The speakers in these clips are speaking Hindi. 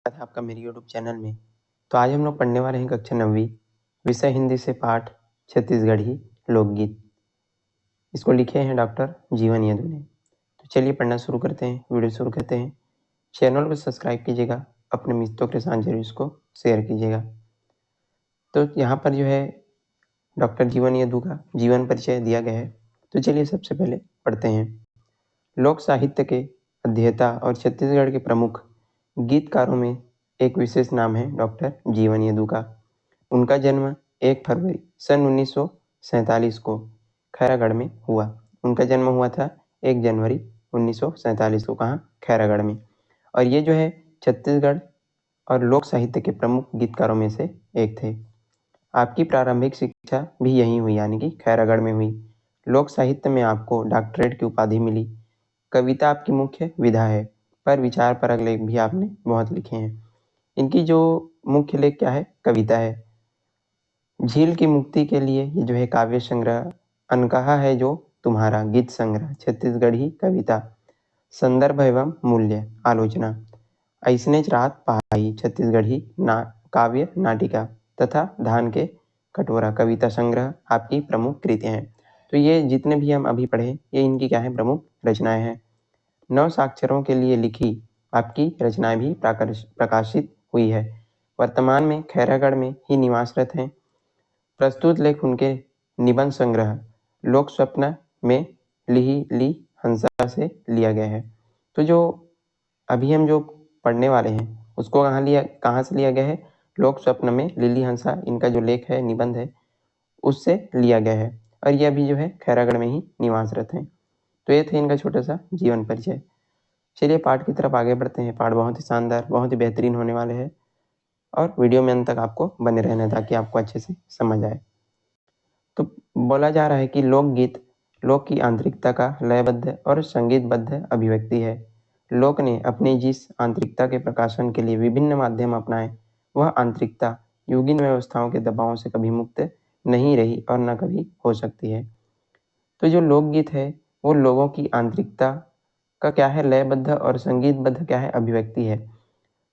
है आपका मेरे यूट्यूब चैनल में। तो आज हम लोग पढ़ने वाले हैं कक्षा 9वीं, विषय हिंदी से पाठ छत्तीसगढ़ी लोकगीत। इसको लिखे हैं डॉक्टर जीवन यदु ने। तो चलिए पढ़ना शुरू करते हैं, वीडियो शुरू करते हैं। चैनल को सब्सक्राइब कीजिएगा, अपने मित्रों के साथ जरूर इसको शेयर कीजिएगा। तो यहाँ पर जो है डॉक्टर जीवन यदु का जीवन परिचय दिया गया है। तो चलिए सबसे पहले पढ़ते हैं। लोक साहित्य के अध्येता और छत्तीसगढ़ के प्रमुख गीतकारों में एक विशेष नाम है डॉक्टर जीवन यदु का। उनका जन्म 1 फरवरी सन 1947 को खैरागढ़ में हुआ। उनका जन्म हुआ था 1 जनवरी 1947 को, कहाँ? खैरागढ़ में। और ये जो है छत्तीसगढ़ और लोक साहित्य के प्रमुख गीतकारों में से एक थे। आपकी प्रारंभिक शिक्षा भी यहीं हुई, यानी कि खैरागढ़ में हुई। लोक साहित्य में आपको डॉक्टरेट की उपाधि मिली। कविता आपकी मुख्य विधा है, पर विचार परक लेख भी आपने बहुत लिखे हैं। इनकी जो मुख्य लेख क्या है? कविता है। झील की मुक्ति के लिए ये जो है काव्य संग्रह, अनकहा है जो तुम्हारा गीत संग्रह, छत्तीसगढ़ी कविता, संदर्भ एवं मूल्य आलोचना, ऐसनेच रात पहाई, छत्तीसगढ़ी काव्य नाटिका तथा धान के कटोरा कविता संग्रह आपकी प्रमुख कृतियां हैं। तो ये जितने भी हम अभी पढ़े ये इनकी क्या है? प्रमुख रचनाएं हैं। 9 साक्षरों के लिए लिखी आपकी रचनाएं भी प्रकाशित हुई है। वर्तमान में खैरागढ़ में ही निवासरत हैं। प्रस्तुत लेख उनके निबंध संग्रह लोक स्वप्न में ली हंसा से लिया गया है। तो जो अभी हम जो पढ़ने वाले हैं उसको कहाँ से लिया गया है? लोक स्वप्न में लिली हंसा, इनका जो लेख है, निबंध है, उससे लिया गया है। और ये अभी जो है खैरागढ़ में ही निवासरत हैं। तो ये थे इनका छोटा सा जीवन परिचय। चलिए पाठ की तरफ आगे बढ़ते हैं। पाठ बहुत ही शानदार, बहुत ही बेहतरीन होने वाले हैं और वीडियो में अंत तक आपको बने रहना ताकि आपको अच्छे से समझ आए। तो बोला जा रहा है कि लोकगीत लोक की आंतरिकता का लयबद्ध और संगीतबद्ध अभिव्यक्ति है। लोक ने अपनी जिस आंतरिकता के प्रकाशन के लिए विभिन्न माध्यम अपनाए, वह आंतरिकता युगीन व्यवस्थाओं के दबावों से कभी मुक्त नहीं रही और न कभी हो सकती है। तो जो लोकगीत है वो लोगों की आंतरिकता का क्या है? लयबद्ध और संगीतबद्ध क्या है? अभिव्यक्ति है।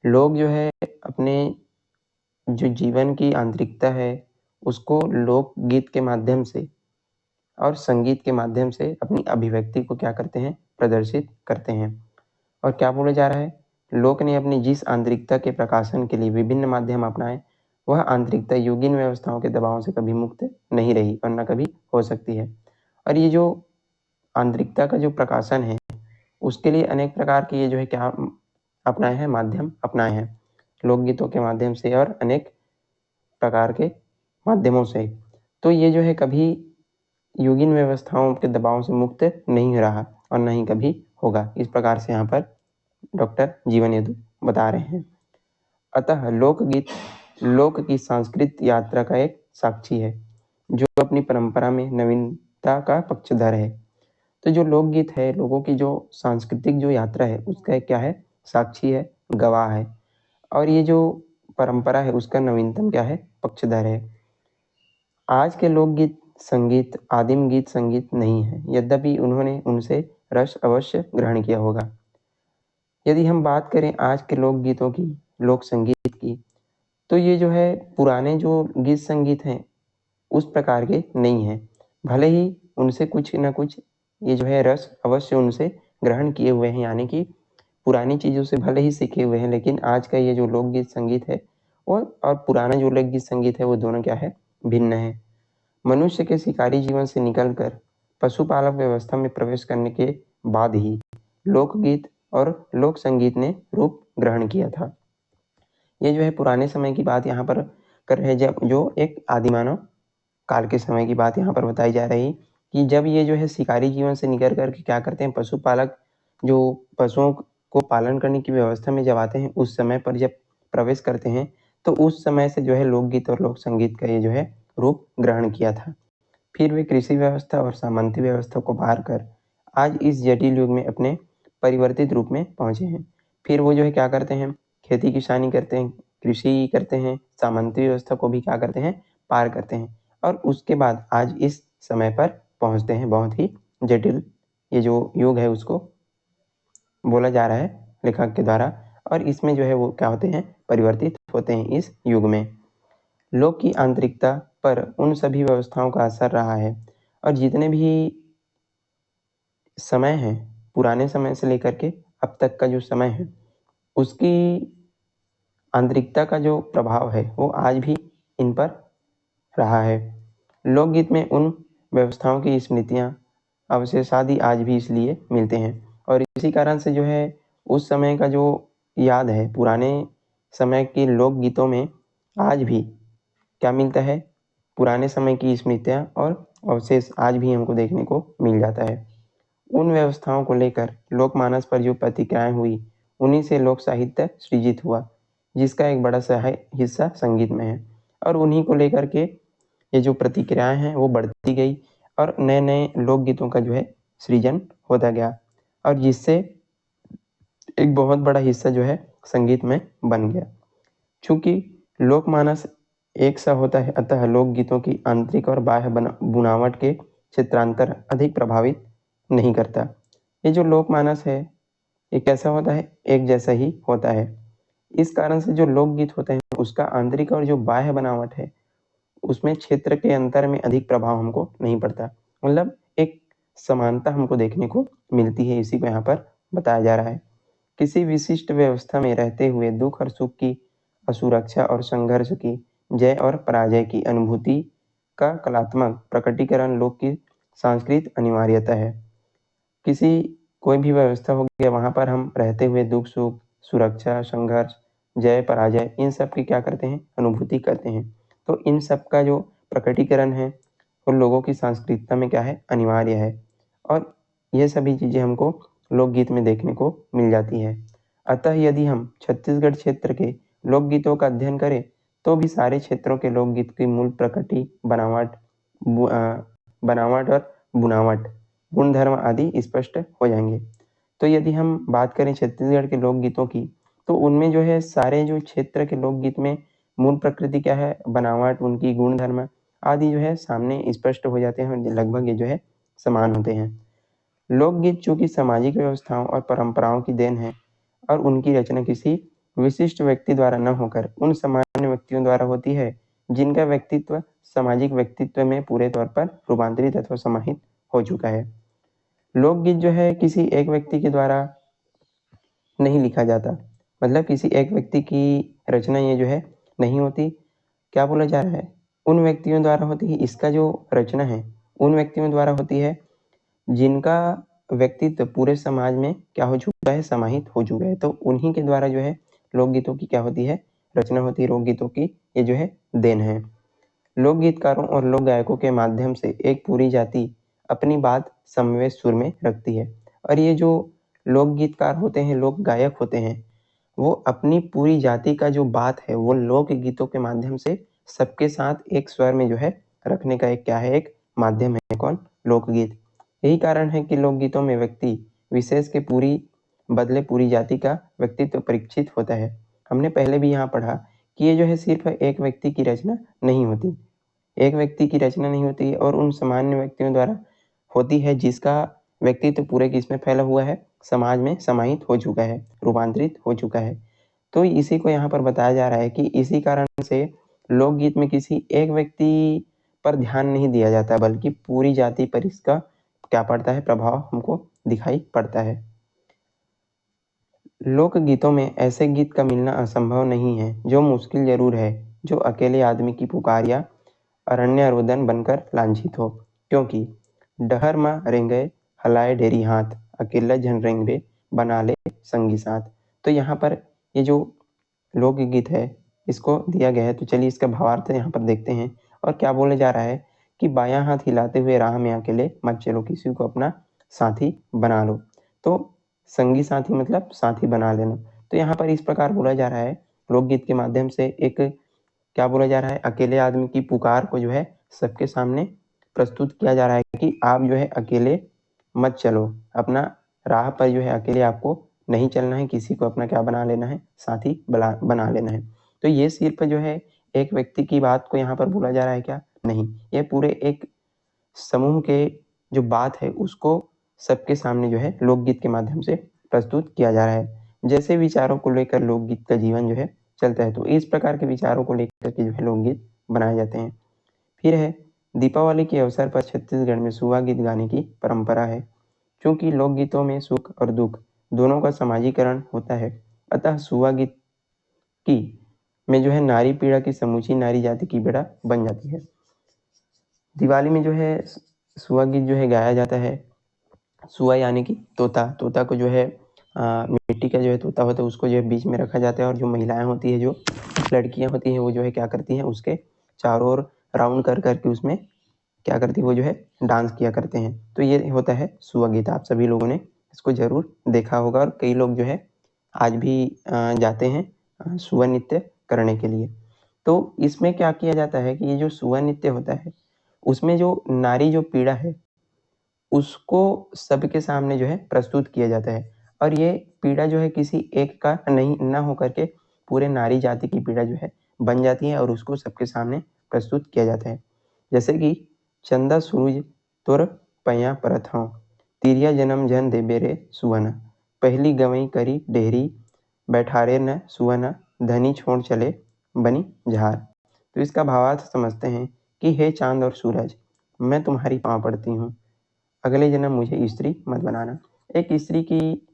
लोग जो है अपने जो जीवन की आंतरिकता है उसको लोक गीत के माध्यम से और संगीत के माध्यम से अपनी अभिव्यक्ति को क्या करते हैं? प्रदर्शित करते हैं। और क्या बोला जा रहा है? लोक ने अपनी जिस आंतरिकता के प्रकाशन के लिए विभिन्न माध्यम अपनाए, वह आंतरिकता युगीन व्यवस्थाओं के दबाव से कभी मुक्त नहीं रही और न कभी हो सकती है। और ये जो आंतरिकता का जो प्रकाशन है उसके लिए अनेक प्रकार के ये जो है क्या अपनाए हैं? माध्यम अपनाए हैं लोकगीतों के माध्यम से और अनेक प्रकार के माध्यमों से। तो ये जो है कभी युगीन व्यवस्थाओं के दबाव से मुक्त नहीं रहा और न ही कभी होगा। इस प्रकार से यहाँ पर डॉक्टर जीवन यदु बता रहे हैं। अतः लोकगीत लोक की सांस्कृतिक यात्रा का एक साक्षी है जो अपनी परंपरा में नवीनता का पक्षधर है। तो जो लोकगीत है लोगों की जो सांस्कृतिक जो यात्रा है उसका एक क्या है? साक्षी है, गवाह है। और ये जो परंपरा है उसका नवीनतम क्या है? पक्षधर है। आज के लोकगीत संगीत आदिम गीत संगीत नहीं है, यद्यपि उन्होंने उनसे रस अवश्य ग्रहण किया होगा। यदि हम बात करें आज के लोकगीतों की, लोक संगीत की, तो ये जो है पुराने जो गीत संगीत हैं उस प्रकार के नहीं हैं। भले ही उनसे कुछ न कुछ ये जो है रस अवश्य उनसे ग्रहण किए हुए हैं, यानी कि पुरानी चीज़ों से भले ही सीखे हुए हैं, लेकिन आज का ये जो लोकगीत संगीत है वो और पुराना जो लोकगीत संगीत है वो दोनों क्या है? भिन्न है। मनुष्य के शिकारी जीवन से निकलकर पशुपालक व्यवस्था में प्रवेश करने के बाद ही लोकगीत और लोक संगीत ने रूप ग्रहण किया था। ये जो है पुराने समय की बात यहाँ पर कर रहे हैं, जब जो एक आदिमानव काल के समय की बात यहाँ पर बताई जा रही कि जब ये जो है शिकारी जीवन से निकल कर के क्या करते हैं? पशुपालक जो पशुओं को पालन करने की व्यवस्था में जब आते हैं, उस समय पर जब प्रवेश करते हैं तो उस समय से जो है लोकगीत और लोक संगीत का ये जो है रूप ग्रहण किया था। फिर वे कृषि व्यवस्था और सामंती व्यवस्था को पार कर आज इस जटिल युग में अपने परिवर्तित रूप में पहुंचे हैं। फिर वो जो है क्या करते हैं? खेती किसानी करते हैं, कृषि करते हैं, सामंती व्यवस्था को भी क्या करते हैं? पार करते हैं और उसके बाद आज इस समय पर पहुंचते हैं। बहुत ही जटिल ये जो युग है उसको बोला जा रहा है लेखक के द्वारा। और इसमें जो है वो क्या होते हैं, परिवर्तित होते हैं इस युग में। लोक की आंतरिकता पर उन सभी व्यवस्थाओं का असर रहा है और जितने भी समय है, पुराने समय से लेकर के अब तक का जो समय है, उसकी आंतरिकता का जो प्रभाव है वो आज भी इन पर रहा है। लोकगीत में उन व्यवस्थाओं की स्मृतियाँ, अवशेष आदि आज भी इसलिए मिलते हैं और इसी कारण से जो है उस समय का जो याद है, पुराने समय के लोकगीतों में आज भी क्या मिलता है, पुराने समय की स्मृतियाँ और अवशेष आज भी हमको देखने को मिल जाता है। उन व्यवस्थाओं को लेकर लोकमानस पर जो प्रतिक्रियाएं हुई, उन्हीं से लोक साहित्य सृजित हुआ, जिसका एक बड़ा सा हिस्सा संगीत में है। और उन्हीं को लेकर के ये जो प्रतिक्रियाएं हैं वो बढ़ती गई और नए नए लोकगीतों का जो है सृजन होता गया और जिससे एक बहुत बड़ा हिस्सा जो है संगीत में बन गया। चूंकि लोकमानस एक सा होता है, अतः लोकगीतों की आंतरिक और बाह्य बुनावट के क्षेत्रांतर अधिक प्रभावित नहीं करता। ये जो लोकमानस है ये कैसा होता है, एक जैसा ही होता है। इस कारण से जो लोकगीत होते हैं उसका आंतरिक और जो बाह्य बनावट है उसमें क्षेत्र के अंतर में अधिक प्रभाव हमको नहीं पड़ता, मतलब एक समानता हमको देखने को मिलती है। इसी को यहाँ पर बताया जा रहा है। किसी विशिष्ट व्यवस्था में रहते हुए दुख और सुख की, असुरक्षा और संघर्ष की, जय और पराजय की अनुभूति का कलात्मक प्रकटीकरण लोक की सांस्कृतिक अनिवार्यता है। किसी कोई भी व्यवस्था हो गया, वहाँ पर हम रहते हुए दुख सुख, सुरक्षा, संघर्ष, जय पराजय, इन सब की क्या करते हैं, अनुभूति करते हैं। तो इन सब का जो प्रकटीकरण है वो लोगों की सांस्कृतिकता में क्या है, अनिवार्य है और ये सभी चीज़ें हमको लोकगीत में देखने को मिल जाती है। अतः यदि हम छत्तीसगढ़ क्षेत्र के लोकगीतों का अध्ययन करें तो भी सारे क्षेत्रों के लोकगीत की मूल प्रकृति, बनावट और बुनावट, गुणधर्म आदि स्पष्ट हो जाएंगे। तो यदि हम बात करें छत्तीसगढ़ के लोकगीतों की, तो उनमें जो है सारे जो क्षेत्र के लोकगीत में मूल प्रकृति क्या है, बनावट, उनकी गुणधर्म आदि जो है सामने स्पष्ट हो जाते हैं और लगभग ये जो है समान होते हैं। लोकगीत चूंकि सामाजिक व्यवस्थाओं और परंपराओं की देन है और उनकी रचना किसी विशिष्ट व्यक्ति द्वारा न होकर उन सामान्य व्यक्तियों द्वारा होती है जिनका व्यक्तित्व सामाजिक व्यक्तित्व में पूरे तौर पर रूपांतरित अथवा समाहित हो चुका है। लोकगीत जो है किसी एक व्यक्ति के द्वारा नहीं लिखा जाता, मतलब किसी एक व्यक्ति की रचना ये जो है नहीं होती। क्या बोला जा रहा है, उन व्यक्तियों द्वारा होती है। इसका जो रचना है उन व्यक्तियों द्वारा होती है जिनका व्यक्तित्व पूरे समाज में क्या हो चुका है, समाहित हो चुका है। तो उन्हीं के द्वारा जो है लोकगीतों की क्या होती है, रचना होती है। लोकगीतों की ये जो है देन है। लोक गीतकारों और लोक गायकों के माध्यम से एक पूरी जाति अपनी बात समवेश सुर में रखती है और ये जो लोक गीतकार होते हैं, लोक गायक होते हैं, वो अपनी पूरी जाति का जो बात है वो लोक गीतों के माध्यम से सबके साथ एक स्वर में जो है रखने का एक क्या है, एक माध्यम है। कौन, लोकगीत। यही कारण है कि लोकगीतों में व्यक्ति विशेष के पूरी बदले पूरी जाति का व्यक्तित्व परीक्षित होता है। हमने पहले भी यहाँ पढ़ा कि ये जो है सिर्फ एक व्यक्ति की रचना नहीं होती, एक व्यक्ति की रचना नहीं होती है और उन सामान्य व्यक्तियों द्वारा होती है जिसका व्यक्तित्व पूरे किस में फैला हुआ है, समाज में समाहित हो चुका है, रूपांतरित हो चुका है। तो इसी को यहाँ पर बताया जा रहा है कि इसी कारण से लोकगीत में किसी एक व्यक्ति पर ध्यान नहीं दिया जाता बल्कि पूरी जाति पर इसका क्या पड़ता है, प्रभाव हमको दिखाई पड़ता है। लोक गीतों में ऐसे गीत का मिलना असंभव नहीं है, जो मुश्किल जरूर है, जो अकेले आदमी की पुकार या अरण्य रोदन बनकर लांछित हो। क्योंकि डहर माँ रेंगए हलाए ढेरी हाथ, अकेला झन रेंगबे बना ले संगी साथ। तो यहाँ पर ये जो लोकगीत है इसको दिया गया है। तो चलिए इसका भावार्थ यहाँ पर देखते हैं। और क्या बोले जा रहा है कि बायां हाथ हिलाते हुए राह में अकेले मत चलो, किसी को अपना साथी बना लो। तो संगी साथी मतलब साथी बना लेना। तो यहाँ पर इस प्रकार बोला जा रहा है, लोकगीत के माध्यम से एक क्या बोला जा रहा है, अकेले आदमी की पुकार को जो है सबके सामने प्रस्तुत किया जा रहा है कि आप जो है अकेले मत चलो, अपना राह पर जो है अकेले आपको नहीं चलना है, किसी को अपना क्या बना लेना है, साथी बना लेना है। तो ये सिर्फ जो है एक व्यक्ति की बात को यहाँ पर बोला जा रहा है क्या, नहीं, ये पूरे एक समूह के जो बात है उसको सबके सामने जो है लोकगीत के माध्यम से प्रस्तुत किया जा रहा है। जैसे विचारों को लेकर लोकगीत का जीवन जो है चलता है। तो इस प्रकार के विचारों को लेकर के जो है लोकगीत बनाए जाते हैं। फिर है दीपावली के अवसर पर छत्तीसगढ़ में सुआ गीत गाने की परंपरा है। क्योंकि लोकगीतों में सुख और दुख दोनों का समाजीकरण होता है, अतः सुआ गीत की में जो है नारी पीड़ा की समूची नारी जाति की पीड़ा बन जाती है। दिवाली में जो है सुआ गीत जो है गाया जाता है। सुआ यानी कि तोता, तोता को जो है मिट्टी का जो है तोता होता है, उसको जो है बीच में रखा जाता है और जो महिलाएं होती है, जो लड़कियां होती हैं, वो जो है क्या करती हैं, उसके चारों ओर राउंड कर करके उसमें क्या करती है, वो जो है डांस किया करते हैं। तो ये होता है सुआ गीत। आप सभी लोगों ने इसको जरूर देखा होगा और कई लोग जो है आज भी जाते हैं सुआ नृत्य करने के लिए। तो इसमें क्या किया जाता है कि ये जो सुआ नृत्य होता है उसमें जो नारी जो पीड़ा है उसको सबके सामने जो है प्रस्तुत किया जाता है। और ये पीड़ा जो है किसी एक का नहीं ना हो करके पूरे नारी जाति की पीड़ा जो है बन जाती है और उसको सबके सामने प्रस्तुत किया जाता है। जैसे कि चंदा सूरज तोर पैया परत हूँ, तिरिया जन्म जन दे बेरे सुवना, पहली गवई करी डेहरी बैठारे न सुवना, धनी छोड़ चले बनी झार। तो इसका भावार्थ समझते हैं कि हे चांद और सूरज, मैं तुम्हारी पाँव पड़ती हूँ, अगले जन्म मुझे स्त्री मत बनाना। एक स्त्री की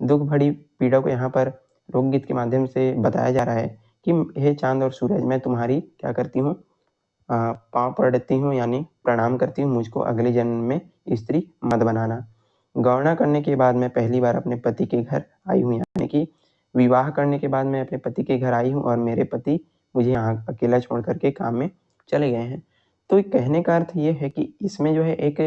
दुख भरी पीड़ा को यहाँ पर लोकगीत के माध्यम से बताया जा रहा है कि हे चांद और सूरज, मैं तुम्हारी क्या करती हूँ, पाँव पड़ती हूँ, यानी प्रणाम करती हूँ, मुझको अगले जन्म में स्त्री मत बनाना। गौना करने के बाद मैं पहली बार अपने पति के घर आई हूँ, यानी कि विवाह करने के बाद मैं अपने पति के घर आई हूँ और मेरे पति मुझे यहाँ अकेला छोड़ करके काम में चले गए हैं। तो कहने का अर्थ ये है कि इसमें जो है एक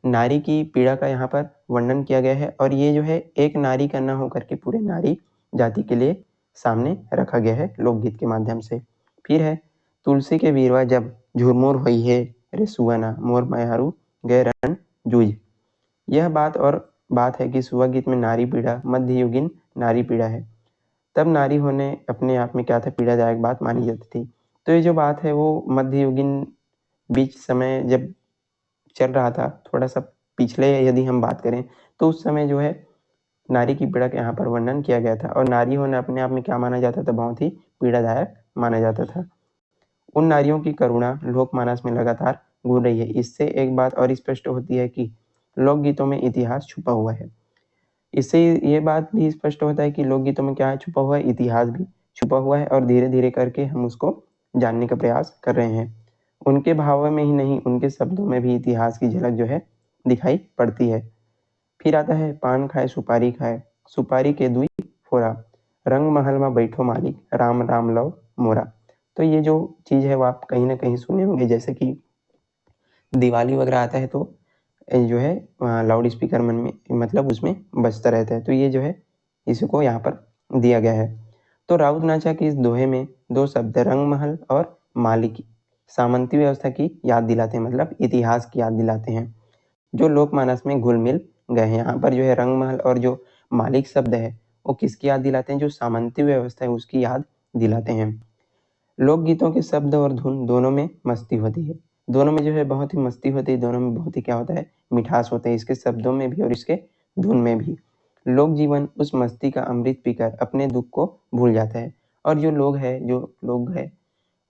नारी की पीड़ा का यहाँ पर वर्णन किया गया है और ये जो है एक नारी का न होकर के पूरे नारी जाति के लिए सामने रखा गया है लोकगीत के माध्यम से। फिर है तुलसी के बीरवा जब झुरमुर हुई है रे सुवना, मोर मैहरू गए रन जूझ। यह बात है कि सुआ गीत में नारी पीड़ा मध्ययुगीन नारी पीड़ा है। तब नारी होने अपने आप में क्या था, पीड़ादायक बात मानी जाती थी। तो ये जो बात है वो मध्ययुगीन बीच समय जब चल रहा था, थोड़ा सा पिछले यदि हम बात करें तो उस समय जो है नारी की पीड़ा का यहाँ पर वर्णन किया गया था और नारी होना अपने आप में क्या माना जाता था, बहुत ही पीड़ादायक माना जाता था। उन नारियों की करुणा लोकमानस में लगातार घूम रही है। इससे एक बात और स्पष्ट होती है कि लोकगीतों में इतिहास छुपा हुआ है। इससे ये बात भी स्पष्ट होता है कि लोकगीतों में क्या है, छुपा हुआ है, इतिहास भी छुपा हुआ है और धीरे धीरे करके हम उसको जानने का प्रयास कर रहे हैं। उनके भावों में ही नहीं, उनके शब्दों में भी इतिहास की झलक जो है दिखाई पड़ती है। फिर आता है पान खाए सुपारी खाए, सुपारी के दुई फोरा, रंग महल में बैठो मालिक, राम राम लव मोरा। तो ये जो चीज है वो आप कहीं ना कहीं सुने होंगे, जैसे कि दिवाली वगैरह आता है तो जो है लाउड स्पीकर मन में मतलब उसमें बजता रहता है। तो ये जो है इसको यहाँ पर दिया गया है। तो राउत नाचा की इस दोहे में दो शब्द रंग महल और मालिक सामंती व्यवस्था की याद दिलाते हैं, मतलब इतिहास की याद दिलाते हैं, जो लोकमानस में घुल मिल गए हैं। यहाँ पर जो है रंग महल और जो मालिक शब्द है वो किसकी याद दिलाते हैं, जो सामंती व्यवस्था है उसकी याद दिलाते हैं। लोकगीतों के शब्द और धुन दोनों में मस्ती होती है, दोनों में जो है बहुत ही मस्ती होती है, दोनों में बहुत ही क्या होता है, मिठास होता है, इसके शब्दों में भी और इसके धुन में भी। लोक जीवन उस मस्ती का अमृत पीकर अपने दुख को भूल जाता है और जो लोग है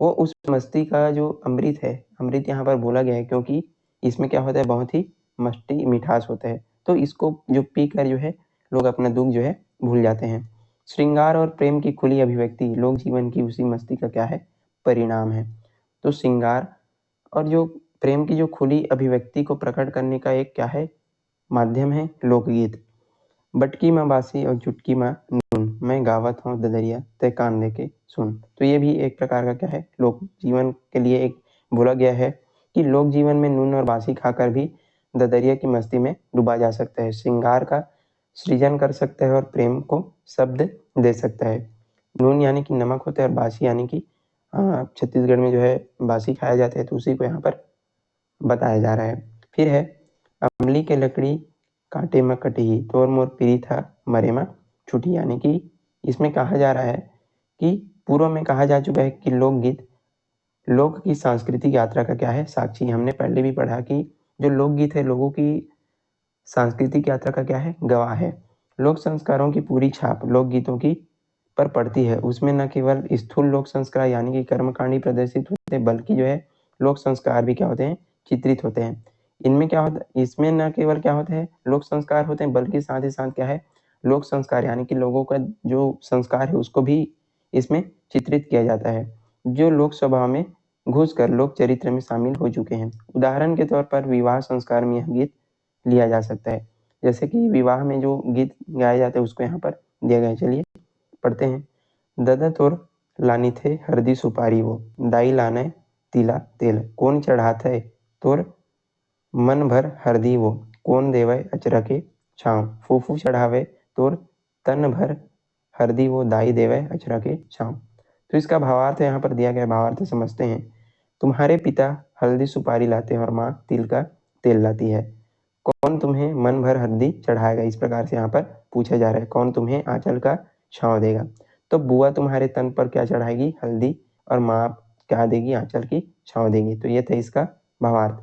वो उस मस्ती का जो अमृत है, अमृत यहाँ पर बोला गया है क्योंकि इसमें क्या होता है, बहुत ही मस्ती मिठास होता है। तो इसको जो पी कर जो है लोग अपना दुख जो है भूल जाते हैं। श्रृंगार और प्रेम की खुली अभिव्यक्ति लोक जीवन की उसी मस्ती का क्या है, परिणाम है। तो श्रृंगार और जो प्रेम की जो खुली अभिव्यक्ति को प्रकट करने का एक क्या है, माध्यम है लोकगीत। बटकी माँ बासी और चुटकी माँ नून, मैं गावत हूँ ददरिया तय कान दे के सुन। तो ये भी एक प्रकार का क्या है, लोक जीवन के लिए एक बोला गया है कि लोक जीवन में नून और बासी खाकर भी ददरिया की मस्ती में डूबा जा सकता है, श्रृंगार का सृजन कर सकता है और प्रेम को शब्द दे सकता है। नून यानी कि नमक होता है और बासी यानी कि छत्तीसगढ़ में जो है बासी खाया जाता है, तो उसी को यहाँ पर बताया जा रहा है। फिर है अमली के लकड़ी कांटे में कटी, तोर मोर प्रीत था मरे में छुटी। यानी कि इसमें कहा जा रहा है कि पूर्व में कहा जा चुका है कि लोकगीत लोक की सांस्कृतिक यात्रा का क्या है, साक्षी। हमने पहले भी पढ़ा कि जो लोकगीत है लोगों की सांस्कृतिक यात्रा का क्या है, गवाह है। लोक संस्कारों की पूरी छाप लोकगीतों की पर पड़ती है। उसमें न केवल स्थूल लोक संस्कार यानी कि कर्मकांडी प्रदर्शित होते हैं, बल्कि जो है लोक संस्कार भी क्या होते हैं, चित्रित होते हैं। इनमें क्या होता है, इसमें न केवल क्या होते हैं लोक संस्कार होते हैं, बल्कि साथ ही साथ क्या है लोक संस्कार यानी कि लोगों का जो संस्कार है उसको भी इसमें चित्रित किया जाता है, जो लोक स्वभाव में घुसकर लोक चरित्र में शामिल हो चुके हैं। उदाहरण के तौर पर विवाह संस्कार में यह गीत लिया जा सकता है। जैसे कि विवाह में जो गीत गाए जाते हैं उसको यहाँ पर दिया गया है। चलिए पढ़ते हैं। ददा तोर लानी थे हरदी सुपारी वो, दाई लाने तिला तेल, कौन चढ़ात है तोर मन भर हरदी वो, कौन देवै अचरके छाँव, फूफू चढ़ावे तोर तन भर हरदी वो, दाई देवै अचरके छाँव। तो इसका भावार्थ यहाँ पर दिया गया, भावार्थ समझते हैं। तुम्हारे पिता हल्दी सुपारी लाते हैं और माँ तिल का तेल लाती है, कौन तुम्हें मन भर हल्दी चढ़ाएगा। इस प्रकार से यहाँ पर पूछा जा रहा है, कौन तुम्हें आंचल का छांव देगा। तो बुआ तुम्हारे तन पर क्या चढ़ाएगी, हल्दी, और माँ क्या देगी, आंचल की छांव देगी। तो ये था इसका भावार्थ।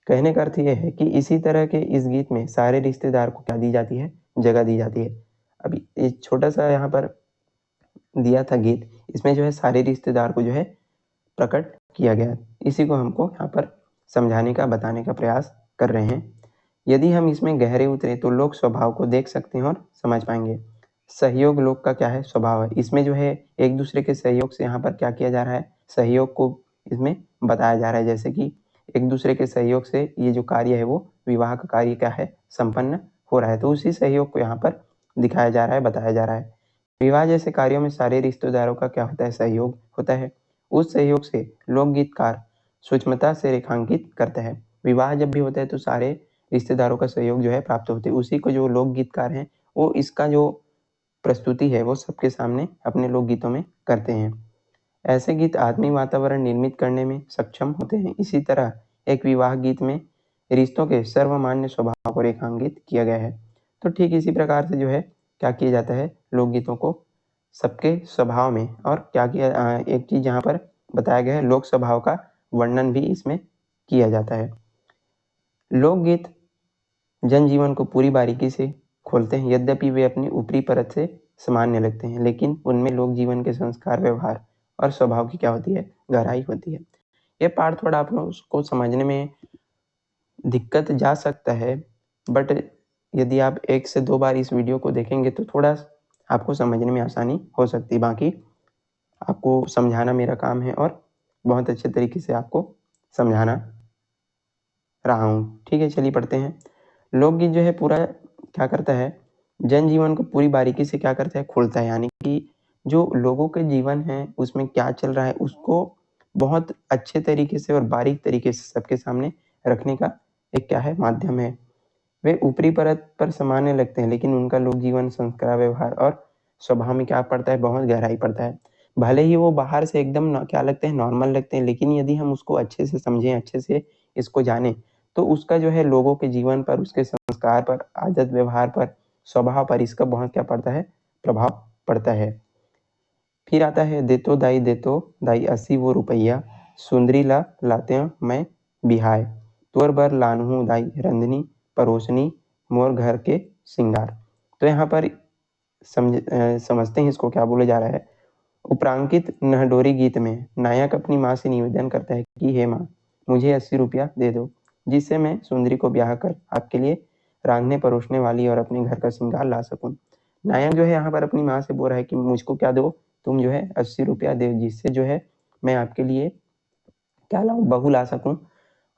कहने का अर्थ यह है कि इसी तरह के इस गीत में सारे रिश्तेदार को क्या दी जाती है, जगह दी जाती है। अभी एक छोटा सा यहाँ पर दिया था गीत, इसमें जो है सारे रिश्तेदार को जो है प्रकट किया गया। इसी को हमको यहाँ पर समझाने का, बताने का प्रयास कर रहे हैं। यदि हम इसमें गहरे उतरे तो लोक स्वभाव को देख सकते हैं और समझ पाएंगे। सहयोग लोक का क्या है, स्वभाव है। इसमें जो है एक दूसरे के सहयोग से यहाँ पर क्या किया जा रहा है, सहयोग को इसमें बताया जा रहा है। जैसे कि एक दूसरे के सहयोग से ये जो कार्य है वो विवाह का कार्य क्या है, संपन्न हो रहा है। तो उसी सहयोग को यहाँ पर दिखाया जा रहा है, बताया जा रहा है। विवाह जैसे कार्यों में सारे रिश्तेदारों का क्या होता है, सहयोग होता है। उस सहयोग से लोकगीतकार सूक्ष्मता से रेखांकित करता है। विवाह जब भी होता है तो सारे रिश्तेदारों का सहयोग जो है प्राप्त होते हैं। उसी को जो लोकगीतकार हैं वो इसका जो प्रस्तुति है वो सबके सामने अपने लोकगीतों में करते हैं। ऐसे गीत आत्मीय वातावरण निर्मित करने में सक्षम होते हैं। इसी तरह एक विवाह गीत में रिश्तों के सर्वमान्य स्वभाव को रेखांकित किया गया है। तो ठीक इसी प्रकार से जो है क्या किया जाता है, लोकगीतों को सबके स्वभाव में, और क्या किया, एक चीज यहाँ पर बताया गया है, लोक स्वभाव का वर्णन भी इसमें किया जाता है। लोकगीत जनजीवन को पूरी बारीकी से खोलते हैं। यद्यपि वे अपनी ऊपरी परत से सामान्य लगते हैं, लेकिन उनमें लोक जीवन के संस्कार, व्यवहार और स्वभाव की क्या होती है, गहराई होती है। ये पार्ट थोड़ा आप लोग उसको समझने में दिक्कत जा सकता है, बट यदि आप 1 से 2 बार इस वीडियो को देखेंगे तो थोड़ा आपको समझने में आसानी हो सकती है। बाकी आपको समझाना मेरा काम है और बहुत अच्छे तरीके से आपको समझाना रहा हूँ। ठीक है, चलिए पढ़ते हैं। लोकगीत जो है पूरा क्या करता है, जनजीवन को पूरी बारीकी से क्या करता है, खोलता है। यानी कि जो लोगों के जीवन है उसमें क्या चल रहा है उसको बहुत अच्छे तरीके से और बारीक तरीके से सबके सामने रखने का एक क्या है, माध्यम है। वे ऊपरी परत पर सामान्य लगते हैं, लेकिन उनका लोक जीवन, संस्कार, व्यवहार और स्वभाव में क्या पड़ता है, बहुत गहराई पड़ता है। भले ही वो बाहर से एकदम क्या लगते हैं, नॉर्मल लगते हैं, लेकिन यदि हम उसको अच्छे से समझें, अच्छे से इसको जानें, तो उसका जो है लोगों के जीवन पर, उसके संस्कार पर, आदत व्यवहार पर, स्वभाव पर इसका बहुत क्या पड़ता है, प्रभाव पड़ता है। फिर आता है, देतो दाई 80 वो रुपया, सुंदरी ला लाते मैं बिहाय, तोर बर लानहू दाई रंधनी परोसनी, मोर घर के सिंगार। तो यहाँ पर समझते हैं इसको क्या बोला जा रहा है। उपरांकित नहडोरी गीत में नायक अपनी माँ से निवेदन करता है कि हे माँ, मुझे 80 रुपया दे दो, जिससे मैं सुंदरी को ब्याह कर आपके लिए रांधने परोसने वाली और अपने घर का श्रृंगार ला सकूं। नायक जो है यहाँ पर अपनी माँ से बोल रहा है कि मुझको क्या दो, तुम जो है 80 रुपया दो, जिससे जो है मैं आपके लिए क्या लाऊं, बहू ला सकूं,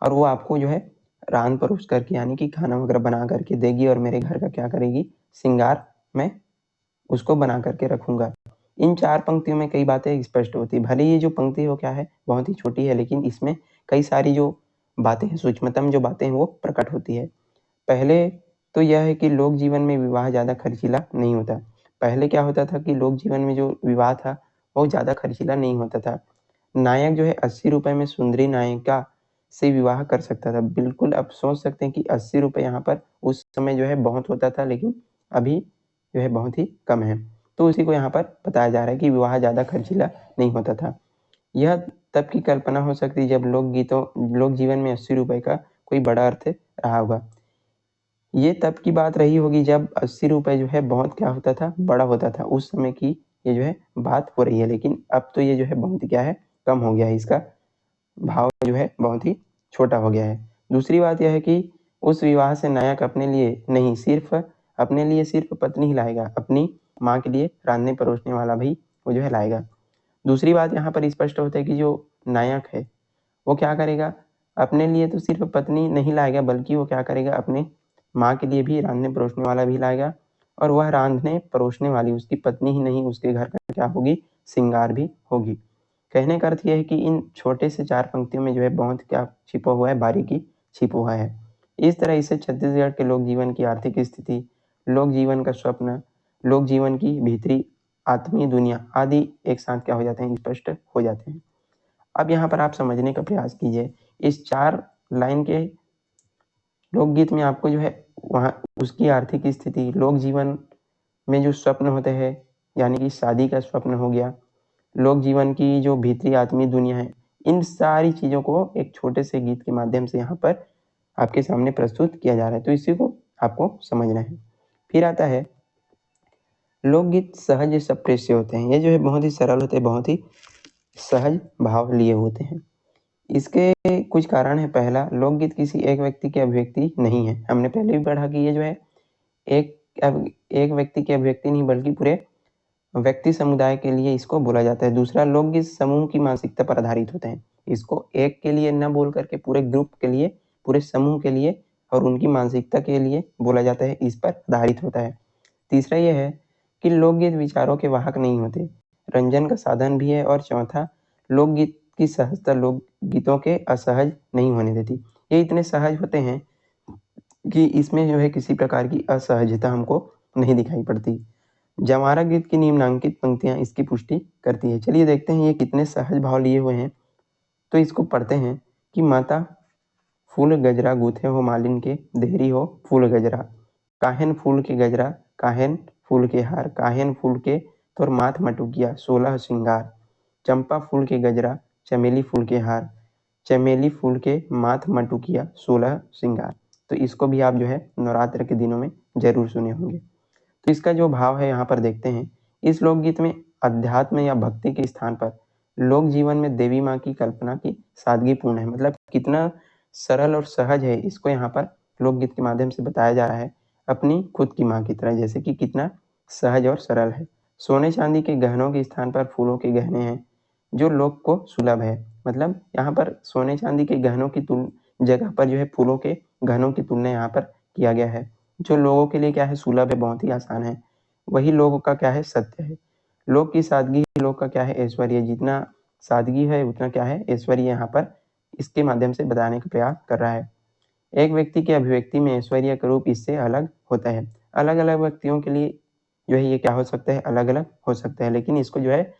और वो आपको जो है रांध परोस करके यानी कि खाना वगैरह बना करके देगी, और मेरे घर का क्या करेगी, श्रृंगार मैं उसको बना करके रखूंगा। इन 4 पंक्तियों में कई बातें स्पष्ट होती है। भले ये जो पंक्ति है वो क्या है, बहुत ही छोटी है, लेकिन इसमें कई सारी जो बातें हैं, सूक्ष्मतम जो बातें हैं वो प्रकट होती है। पहले तो यह है कि लोक जीवन में विवाह ज़्यादा खर्चीला नहीं होता। पहले क्या होता था कि लोक जीवन में जो विवाह था वो ज़्यादा खर्चीला नहीं होता था। नायक जो है 80 रुपए में सुंदरी नायिका से विवाह कर सकता था। बिल्कुल आप सोच सकते हैं कि 80 रुपए यहाँ पर उस समय जो है बहुत होता था, लेकिन अभी जो है बहुत ही कम है। तो उसी को यहाँ पर बताया जा रहा है कि विवाह ज़्यादा खर्चीला नहीं होता था। यह तब की कल्पना हो सकती है जब लोक जीवन में 80 रुपए का कोई बड़ा अर्थ रहा होगा। ये तब की बात रही होगी जब 80 रुपये जो है बहुत क्या होता था, बड़ा होता था। उस समय की ये जो है बात हो रही है, लेकिन अब तो ये जो है बहुत क्या है, कम हो गया है। इसका भाव जो है बहुत ही छोटा हो गया है। दूसरी बात यह है कि उस विवाह से नायक अपने लिए नहीं, सिर्फ पत्नी ही लाएगा, अपनी माँ के लिए रांधने परोसने वाला भी वो जो है लाएगा। दूसरी बात यहाँ पर स्पष्ट होता है कि जो नायक है वो क्या करेगा, अपने लिए तो सिर्फ पत्नी नहीं लाएगा, बल्कि वो क्या करेगा, अपने माँ के लिए भी रांधने परोसने वाला भी लाएगा। और वह रांधने परोसने वाली उसकी पत्नी ही नहीं, उसके घर का क्या होगी, श्रृंगार भी होगी। कहने का अर्थ यह है कि इन छोटे से 4 पंक्तियों में जो है बहुत क्या छिपा हुआ है, बारीकी छिपा हुआ है। इस तरह इससे छत्तीसगढ़ के लोक जीवन की आर्थिक स्थिति, लोक जीवन का स्वप्न, लोक जीवन की भीतरी आत्मीय दुनिया आदि एक साथ क्या हो जाते हैं, स्पष्ट हो जाते हैं। अब यहाँ पर आप समझने का प्रयास कीजिए, इस 4 लाइन के लोकगीत में आपको जो है वहाँ उसकी आर्थिक स्थिति, लोक जीवन में जो स्वप्न होते हैं, यानी कि शादी का स्वप्न हो गया, लोक जीवन की जो भीतरी आत्मीय दुनिया है, इन सारी चीज़ों को एक छोटे से गीत के माध्यम से यहाँ पर आपके सामने प्रस्तुत किया जा रहा है। तो इसी को आपको समझना है। फिर आता है लोकगीत सहज सप्रेष्य होते हैं। ये जो है बहुत ही सरल होते हैं, बहुत ही सहज भाव लिए होते हैं। इसके कुछ कारण है। पहला, लोकगीत किसी एक व्यक्ति की अभिव्यक्ति नहीं है। हमने पहले भी पढ़ा कि ये जो है एक व्यक्ति की अभिव्यक्ति नहीं, बल्कि पूरे व्यक्ति समुदाय के लिए इसको बोला जाता है। दूसरा, लोकगीत समूह की मानसिकता पर आधारित होते हैं। इसको एक के लिए न बोल करके पूरे ग्रुप के लिए, पूरे समूह के लिए और उनकी मानसिकता के लिए बोला जाता है, इस पर आधारित होता है। तीसरा यह है कि लोकगीत विचारों के वाहक नहीं होते, रंजन का साधन भी है। और चौथा, लोकगीत की सहजता लोकगीतों के असहज नहीं होने देती। ये इतने सहज होते हैं कि इसमें जो है किसी प्रकार की असहजता हमको नहीं दिखाई पड़ती। जवारा गीत की निम्नांकित पंक्तियां इसकी पुष्टि करती है। चलिए देखते हैं ये कितने सहज भाव लिए हुए हैं। तो इसको पढ़ते हैं कि माता फूल गजरा गूथे हो मालिन के, देहरी हो फूल गजरा, काहेन फूल के गजरा, काहेन फूल के हार, काहेन फूल के तोर माथ मटुकिया 16 श्रृंगार, चंपा फूल के गजरा, चमेली फूल के हार, चमेली फूल के माथ मटुकिया 16 श्रृंगार। तो इसको भी आप जो है नवरात्र के दिनों में जरूर सुने होंगे। तो इसका जो भाव है यहाँ पर देखते हैं। इस लोकगीत में अध्यात्म या भक्ति के स्थान पर लोक जीवन में देवी माँ की कल्पना की सादगी पूर्ण है। मतलब कितना सरल और सहज है, इसको यहाँ पर लोकगीत के माध्यम से बताया जा रहा है, अपनी खुद की माँ की तरह, जैसे कि कितना सहज और सरल है। सोने चांदी के गहनों के स्थान पर फूलों के गहने हैं, जो लोक को सुलभ है। मतलब यहाँ पर सोने चांदी के गहनों की जगह पर जो है फूलों के गहनों की तुलना यहाँ पर किया गया है, जो लोगों के लिए क्या है, सुलभ है, बहुत ही आसान है। वही लोगों का क्या है, सत्य है। लोग की सादगी है, लोग का क्या है, ऐश्वर्य। जितना सादगी है उतना क्या है, ऐश्वर्य यहाँ पर इसके माध्यम से बताने का प्रयास कर रहा है। एक व्यक्ति की अभिव्यक्ति में ऐश्वर्य का रूप इससे अलग होता है। अलग अलग व्यक्तियों के लिए जो है ये क्या हो सकता है, अलग अलग हो सकता है। लेकिन इसको जो है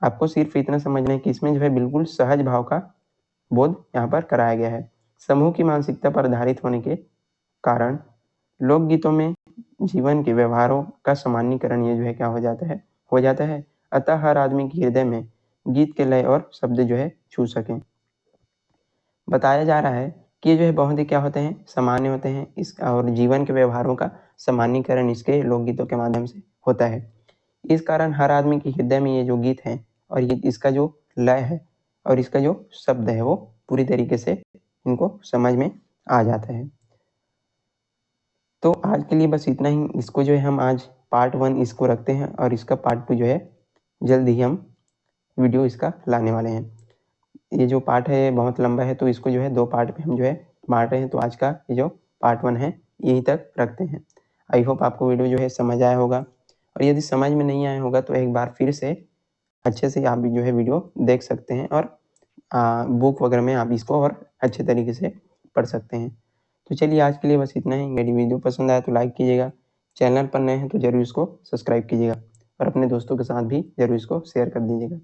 आपको सिर्फ इतना समझना है कि इसमें जो है बिल्कुल सहज भाव का बोध यहाँ पर कराया गया है। समूह की मानसिकता पर आधारित होने के कारण लोकगीतों में जीवन के व्यवहारों का सामान्यीकरण ये जो है क्या हो जाता है। अतः हर आदमी के हृदय में गीत के लय और शब्द जो है छू सकें। बताया जा रहा है कि ये जो है बहुत ही क्या होते हैं, सामान्य होते हैं। इसका और जीवन के व्यवहारों का सामान्यीकरण इसके लोकगीतों के माध्यम से होता है। इस कारण हर आदमी के हृदय में ये जो गीत है और ये इसका जो लय है और इसका जो शब्द है वो पूरी तरीके से इनको समझ में आ जाता है। तो आज के लिए बस इतना ही। इसको जो है हम आज पार्ट 1 इसको रखते हैं और इसका पार्ट 2 जो है जल्द ही हम वीडियो इसका लाने वाले हैं। ये जो पार्ट है बहुत लंबा है, तो इसको जो है 2 पार्ट में हम जो है बांट रहे हैं। तो आज का ये जो पार्ट 1 है यहीं तक रखते हैं। आई होप आपको वीडियो जो है समझ आया होगा, और यदि समझ में नहीं आया होगा तो एक बार फिर से अच्छे से आप भी जो है वीडियो देख सकते हैं, और बुक वगैरह में आप इसको और अच्छे तरीके से पढ़ सकते हैं। तो चलिए आज के लिए बस इतना ही। मेरी वीडियो पसंद आया तो लाइक कीजिएगा, चैनल पर नए हैं तो ज़रूर इसको सब्सक्राइब कीजिएगा, और अपने दोस्तों के साथ भी ज़रूर इसको शेयर कर दीजिएगा।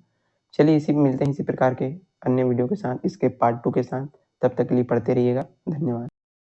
चलिए मिलते हैं इसी प्रकार के अन्य वीडियो के साथ, इसके पार्ट 2 के साथ। तब तक के लिए पढ़ते रहिएगा। धन्यवाद।